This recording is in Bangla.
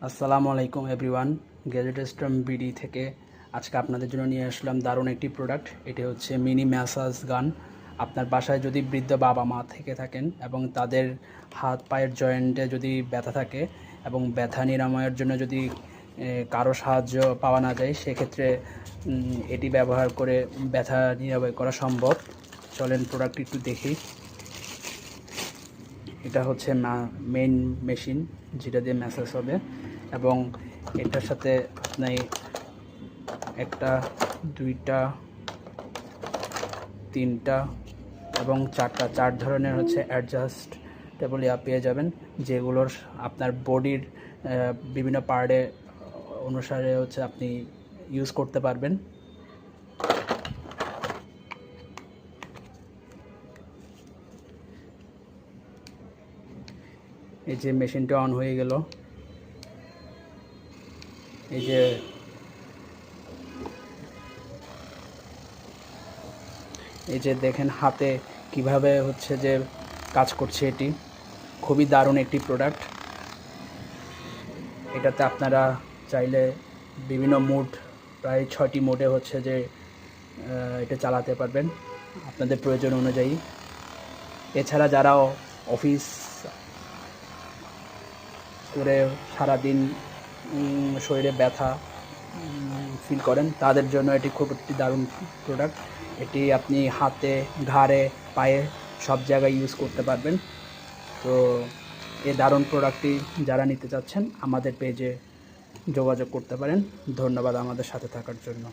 আসসালামু আলাইকুম এভরিওয়ান। গ্যাজেট স্ট্রম বিডি থেকে আজকে আপনাদের জন্য নিয়ে আসলাম দারুণ একটি প্রোডাক্ট। এটি হচ্ছে মিনি ম্যাসাজ গান। আপনার বাসায় যদি বৃদ্ধ বাবা মা থেকে থাকেন এবং তাদের হাত পায়ের জয়েন্টে যদি ব্যথা থাকে এবং ব্যথা নিরাময়ের জন্য যদি কারো সাহায্য পাওয়া না যায়, সেক্ষেত্রে এটি ব্যবহার করে ব্যথা নিরাময় করা সম্ভব। চলেন প্রোডাক্টটি একটু দেখি। এটা হচ্ছে মেইন মেশিন, যেটা দিয়ে ম্যাসাজ হবে, এবং এটার সাথে আপনি একটা, দুইটা, তিনটা এবং চার ধরনের হচ্ছে অ্যাডজাস্টেবল ইয়া পেয়ে যাবেন, যেগুলোর আপনার বডির বিভিন্ন পার্টে অনুসারে হচ্ছে আপনি ইউজ করতে পারবেন। এই যে মেশিনটা অন হয়ে গেল। এই যে দেখেন হাতে কিভাবে হচ্ছে যে কাজ করছে। এটি খুবই দারুণ একটি প্রোডাক্ট। এটাতে আপনারা চাইলে বিভিন্ন মুড, প্রায় 6টি মোডে হচ্ছে যে এটা চালাতে পারবেন আপনাদের প্রয়োজন অনুযায়ী। এছাড়া যারা অফিস করে সারাদিন শরীরে ব্যথা ফিল করেন, তাদের জন্য এটি খুব একটি দারুণ প্রোডাক্ট। এটি আপনি হাতে, ঘাড়ে, পায়ে সব জায়গায় ইউজ করতে পারবেন। তো এই দারুণ প্রোডাক্টটি যারা নিতে চাচ্ছেন আমাদের পেজে যোগাযোগ করতে পারেন। ধন্যবাদ আমাদের সাথে থাকার জন্য।